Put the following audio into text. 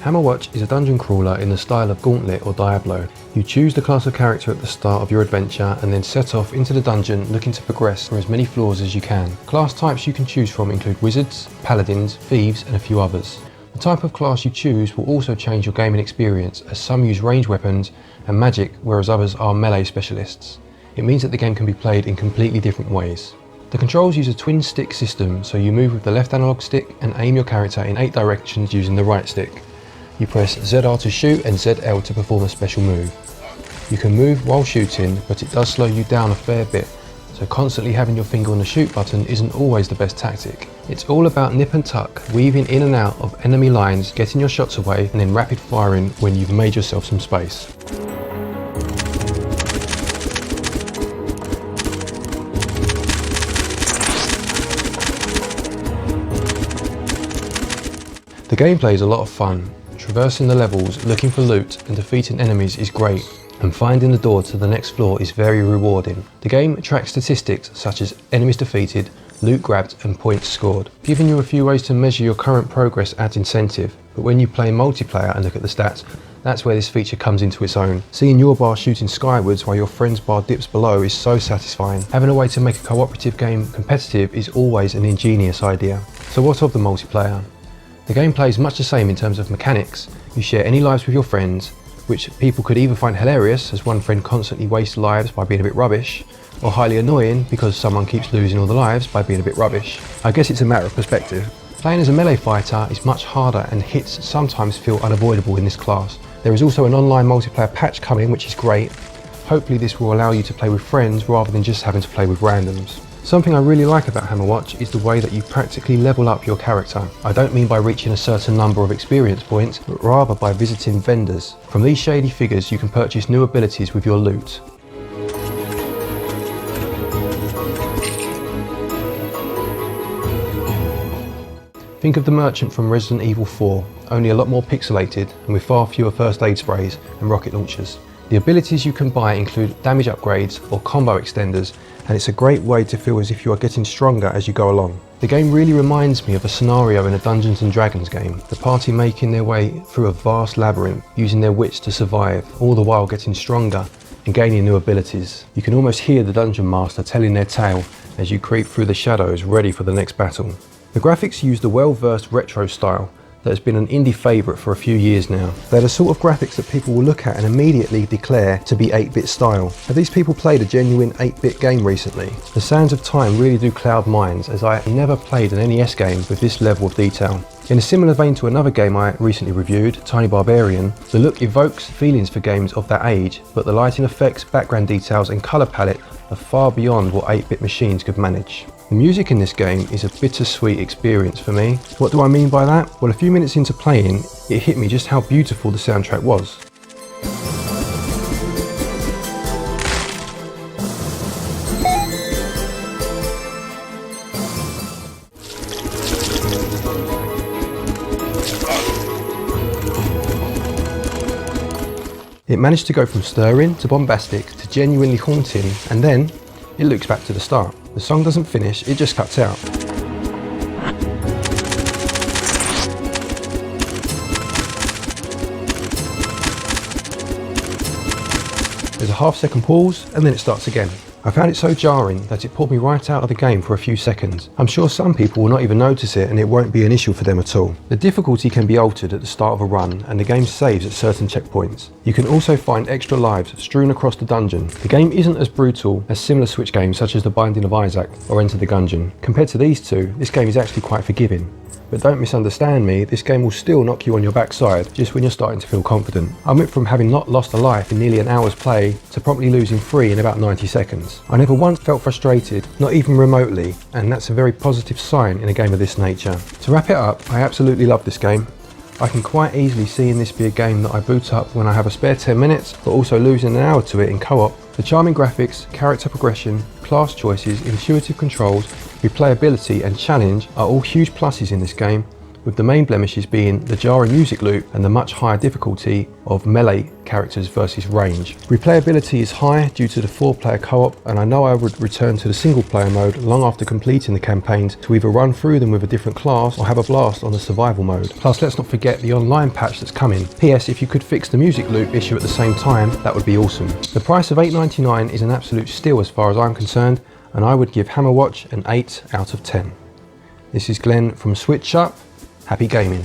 Hammerwatch is a dungeon crawler in the style of Gauntlet or Diablo. You choose the class of character at the start of your adventure and then set off into the dungeon looking to progress through as many floors as you can. Class types you can choose from include wizards, paladins, thieves and a few others. The type of class you choose will also change your gaming experience, as some use ranged weapons and magic whereas others are melee specialists. It means that the game can be played in completely different ways. The controls use a twin stick system, so you move with the left analog stick and aim your character in 8 directions using the right stick. You press ZR to shoot and ZL to perform a special move. You can move while shooting, but it does slow you down a fair bit, so constantly having your finger on the shoot button isn't always the best tactic. It's all about nip and tuck, weaving in and out of enemy lines, getting your shots away and then rapid firing when you've made yourself some space. The gameplay is a lot of fun. Traversing the levels, looking for loot and defeating enemies is great, and finding the door to the next floor is very rewarding. The game tracks statistics such as enemies defeated, loot grabbed and points scored. Giving you a few ways to measure your current progress adds incentive, but when you play multiplayer and look at the stats, that's where this feature comes into its own. Seeing your bar shooting skywards while your friend's bar dips below is so satisfying. Having a way to make a cooperative game competitive is always an ingenious idea. So what of the multiplayer? The gameplay is much the same in terms of mechanics. You share any lives with your friends, which people could either find hilarious as one friend constantly wastes lives by being a bit rubbish, or highly annoying because someone keeps losing all the lives by being a bit rubbish. I guess it's a matter of perspective. Playing as a melee fighter is much harder and hits sometimes feel unavoidable in this class. There is also an online multiplayer patch coming, which is great. Hopefully this will allow you to play with friends rather than just having to play with randoms. Something I really like about Hammerwatch is the way that you practically level up your character. I don't mean by reaching a certain number of experience points, but rather by visiting vendors. From these shady figures you can purchase new abilities with your loot. Think of the merchant from Resident Evil 4, only a lot more pixelated and with far fewer first aid sprays and rocket launchers. The abilities you can buy include damage upgrades or combo extenders, and it's a great way to feel as if you are getting stronger as you go along. The game really reminds me of a scenario in a Dungeons and Dragons game, the party making their way through a vast labyrinth, using their wits to survive, all the while getting stronger and gaining new abilities. You can almost hear the dungeon master telling their tale as you creep through the shadows ready for the next battle. The graphics use the well-versed retro style that has been an indie favourite for a few years now. They're the sort of graphics that people will look at and immediately declare to be 8-bit style. Have these people played a genuine 8-bit game recently? The sands of time really do cloud minds, as I never played an NES game with this level of detail. In a similar vein to another game I recently reviewed, Tiny Barbarian, the look evokes feelings for games of that age, but the lighting effects, background details and colour palette are far beyond what 8-bit machines could manage. The music in this game is a bittersweet experience for me. What do I mean by that? Well, a few minutes into playing, it hit me just how beautiful the soundtrack was. It managed to go from stirring to bombastic to genuinely haunting, and then it loops back to the start. The song doesn't finish, it just cuts out. There's a half-second pause and then it starts again. I found it so jarring that it pulled me right out of the game for a few seconds. I'm sure some people will not even notice it and it won't be an issue for them at all. The difficulty can be altered at the start of a run and the game saves at certain checkpoints. You can also find extra lives strewn across the dungeon. The game isn't as brutal as similar Switch games such as The Binding of Isaac or Enter the Gungeon. Compared to these two, this game is actually quite forgiving. But don't misunderstand me, this game will still knock you on your backside just when you're starting to feel confident. I went from having not lost a life in nearly an hour's play to promptly losing 3 in about 90 seconds. I never once felt frustrated, not even remotely, and that's a very positive sign in a game of this nature. To wrap it up, I absolutely love this game. I can quite easily see in this be a game that I boot up when I have a spare 10 minutes, but also losing an hour to it in co-op. The charming graphics, character progression, class choices, intuitive controls, replayability and challenge are all huge pluses in this game, with the main blemishes being the jarring music loop and the much higher difficulty of melee characters versus range. Replayability is high due to the 4-player co-op, and I know I would return to the single player mode long after completing the campaigns to either run through them with a different class or have a blast on the survival mode. Plus, let's not forget the online patch that's coming. PS, if you could fix the music loop issue at the same time, that would be awesome. The price of $8.99 is an absolute steal as far as I'm concerned, and I would give Hammerwatch an 8 out of 10. This is Glen from Switchwatch. Happy gaming.